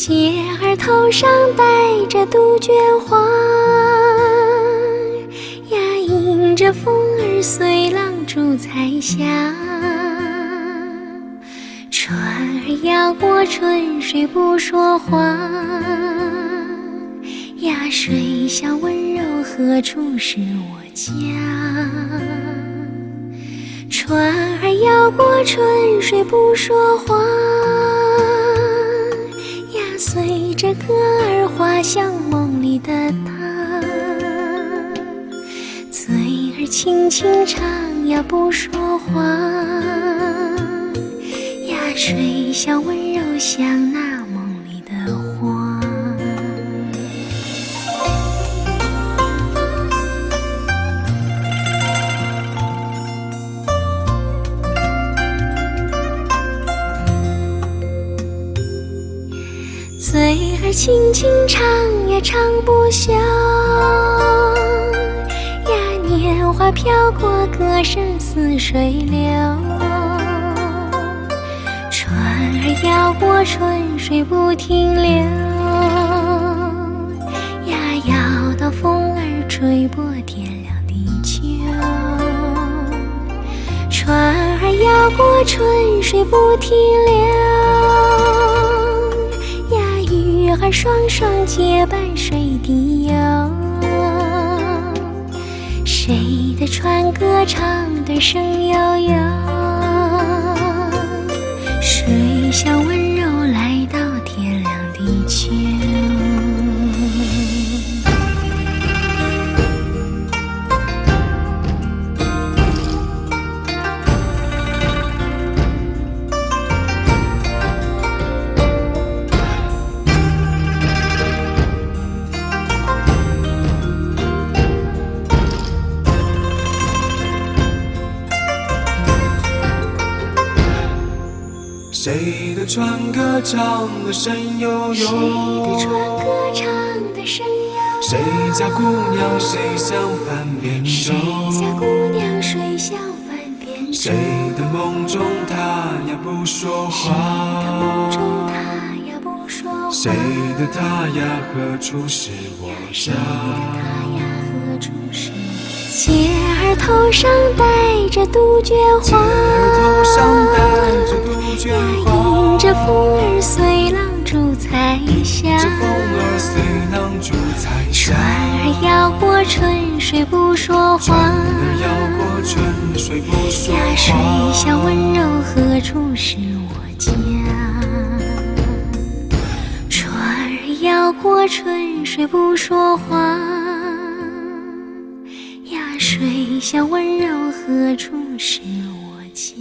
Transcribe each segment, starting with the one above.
姐儿头上戴着杜鹃花呀，迎着风儿随浪逐彩霞。船儿摇过春水不说话呀，水乡温柔何处是我家？船儿摇过春水不说话呀，随着歌儿滑向梦里的他。嘴儿轻轻唱呀不说话呀，水乡温柔像那梦里的花。嘴儿轻轻唱也唱不休呀，年华飘过，歌声似水流。船儿摇过春水不停留呀，摇到风儿吹破天亮地球。船儿摇过春水不停留呀，鱼儿双双结伴水底游。谁的船歌唱得声悠悠，水乡温柔来到天亮地球。谁的船歌唱得声悠悠，谁的船歌唱得声悠悠，谁家姑娘谁向帆边走，谁家姑娘谁向帆边走，谁的梦中她呀不说话，谁的梦中她呀不说话，谁的她呀何处是我家？姐儿头上戴着杜鹃花，姐儿头上戴着杜鹃花，迎着风儿随浪逐彩霞，迎着风儿随浪逐彩霞。船儿摇过春水不说话，船儿摇过春水不说话，水乡温柔何处是我家？船儿摇过春水不说话，水乡温柔何处是我家？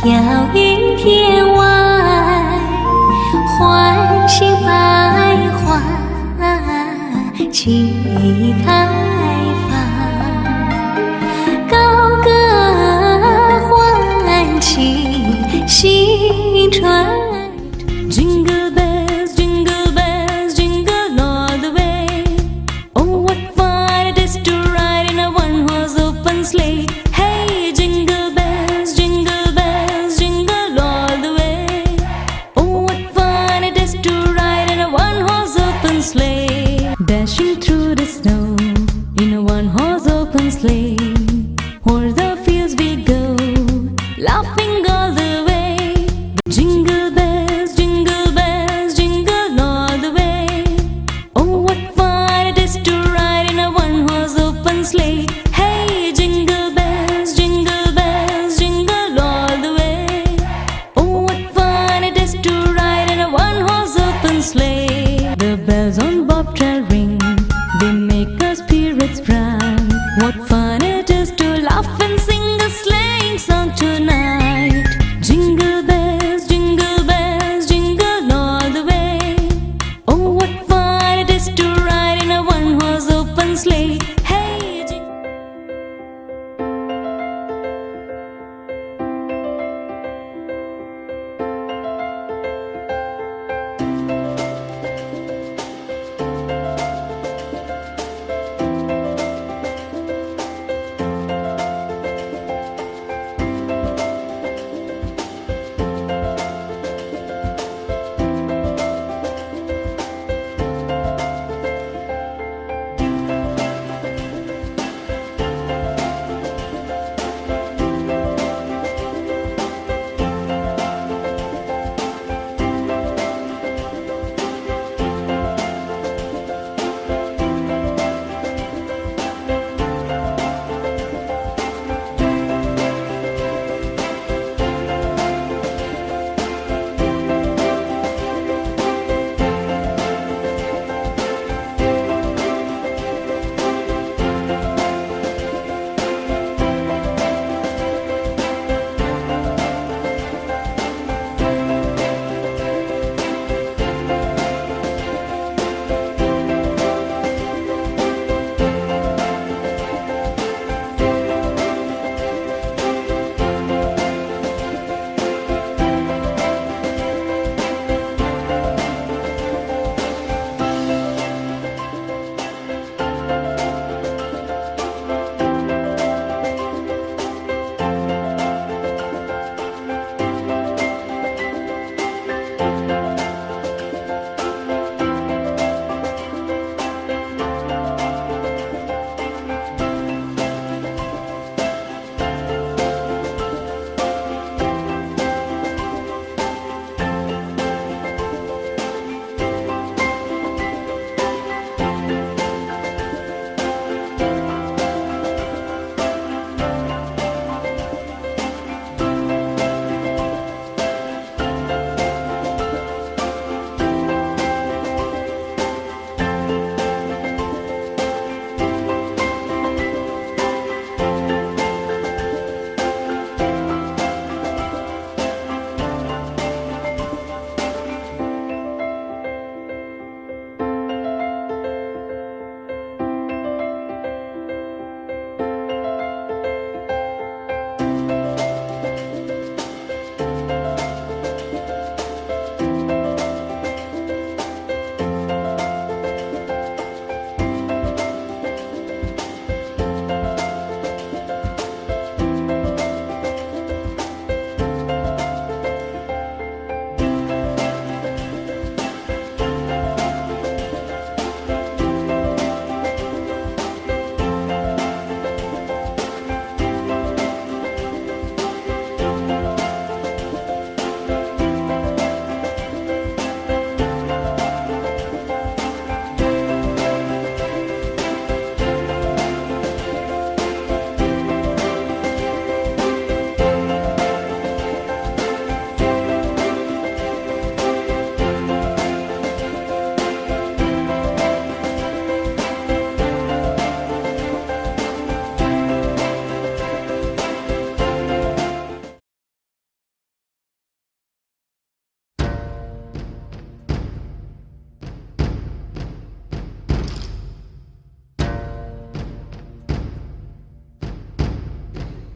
飘云天外。欢喜百花齐开放，高歌欢庆新春。Jingle bells, jingle bells, jingle all the way. Oh, what fun it is to ride in a one-horse open sleigh. Hey, jingle bells, jingle bells, jingle all the way. Oh, what fun it is to ride in a one-horse open sleigh. Dashing through the snow in a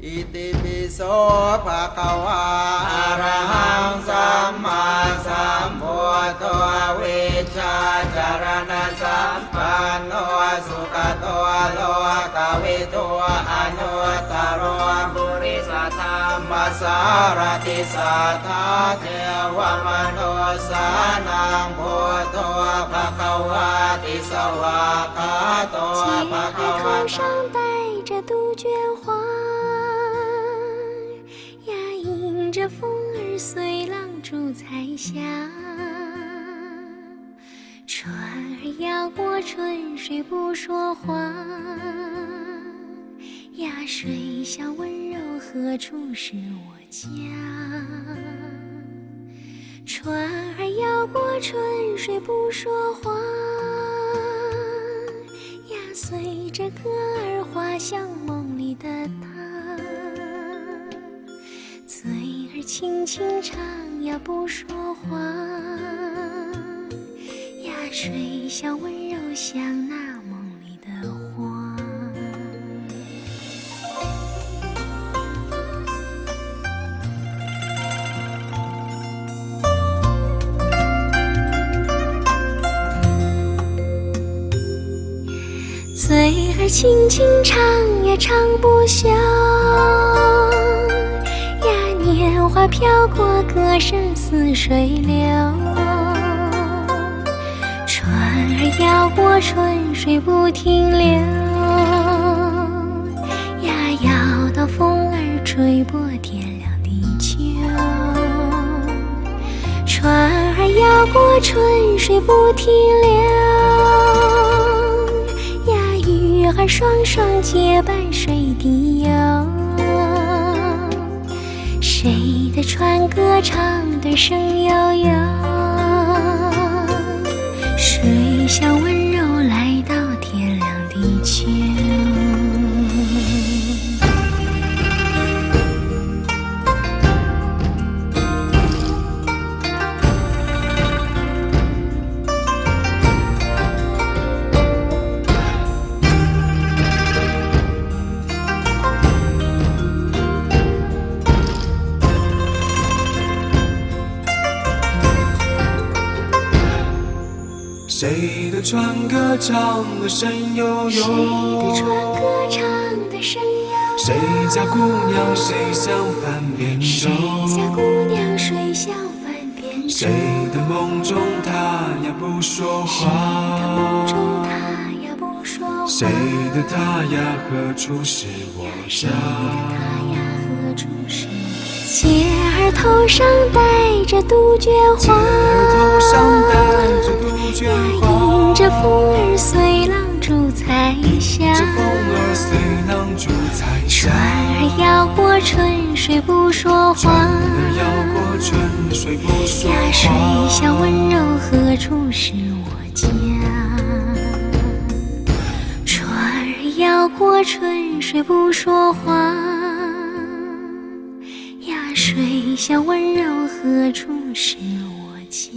อิติปิโสภะคะวะอะระหังสัมมาสัมพุทโธวิชชาจารณะสัมปันโนสุขโตโลกวิทูอนุตตรบุริสธรรมสารติสัทธาเทวมนุสานังพุทโธภะคะวะติสวากขาโตภะคะวะ头上戴着杜鹃花，呀，迎着风儿随浪逐彩霞。船儿摇过春水不说话，呀，水乡温柔何处是我家？船儿摇过春水不说话，呀，随着歌儿滑向梦里的他。嘴儿轻轻唱呀不说话，呀，水乡温柔像那梦里的花。嘴儿轻轻唱也唱不响，呀，年华飘过，歌声似水流。船儿摇过春水不停留，呀，摇到风儿吹破天亮地球。船儿摇过春水不停留，鱼儿双双结伴水底游。谁的船歌唱得声悠悠，水乡温柔来到天亮地球。谁的船歌唱得声悠悠？谁的船歌唱得声悠悠？谁家姑娘水乡翻扁舟？谁家姑娘水乡翻扁舟？谁的梦中她呀不说话？谁的梦中她呀不说话？谁的她呀何处是我谁家？的她呀何处是我家？姐儿头上戴着杜鹃花，头上戴着杜鹃花，迎着风儿随浪逐彩霞。这风儿随浪逐彩霞。船儿摇过春水不说话，船儿摇过春水不说呀，水话。乡温柔何处是我家？船儿摇过春水不说话，水乡温柔何处是我家？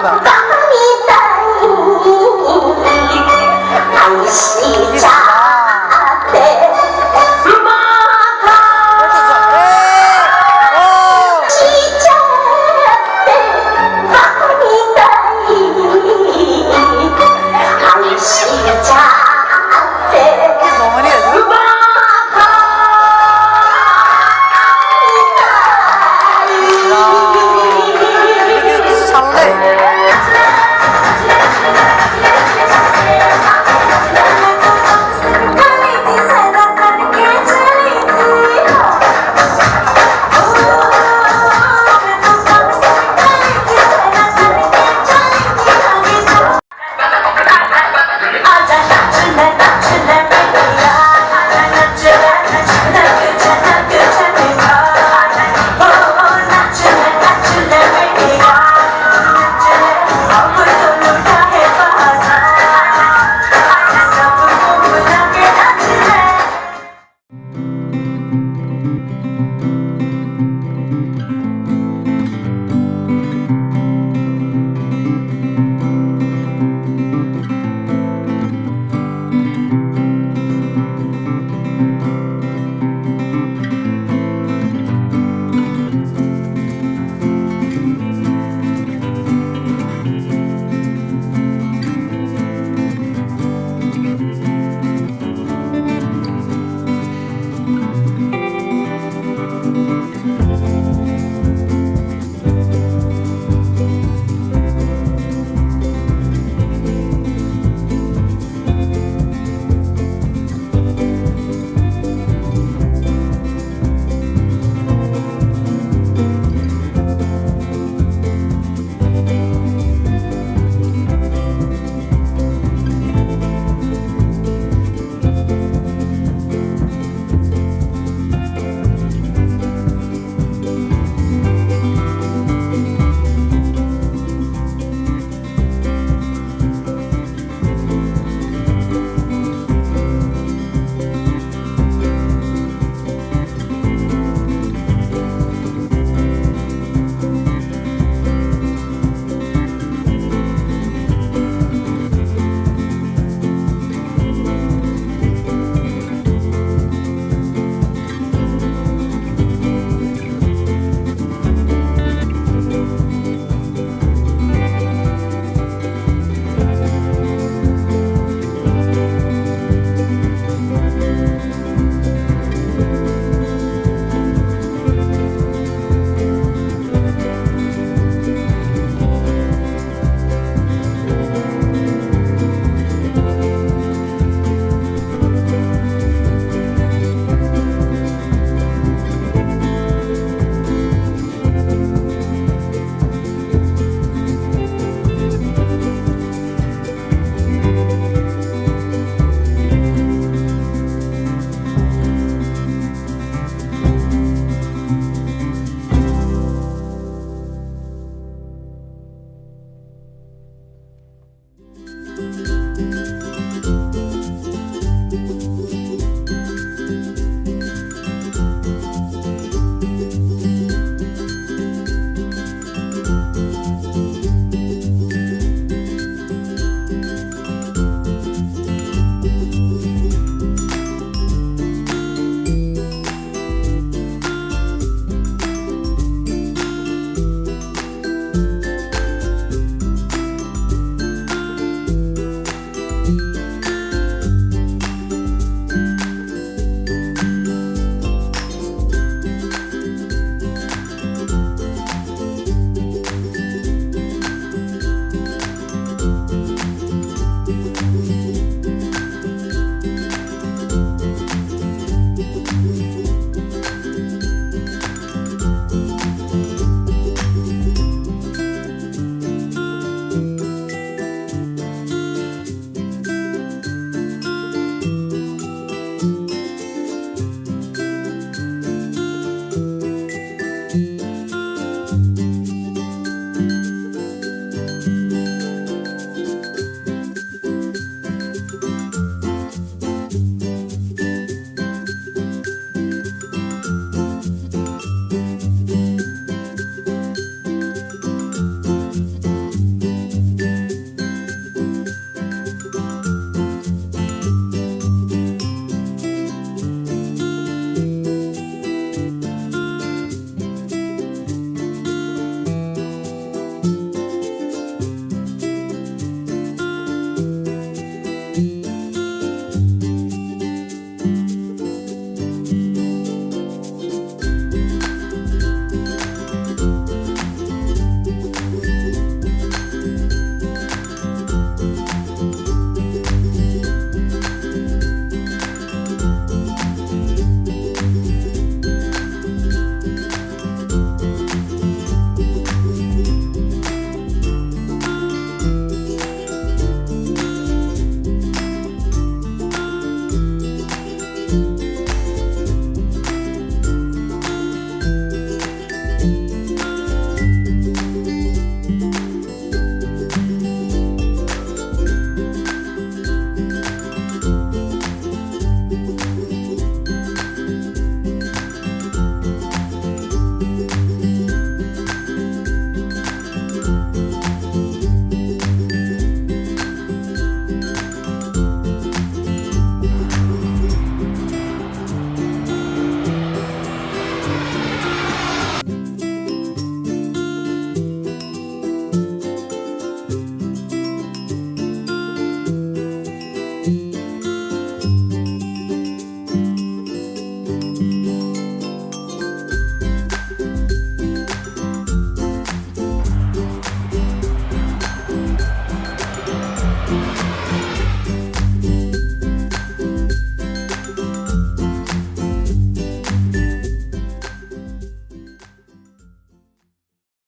的。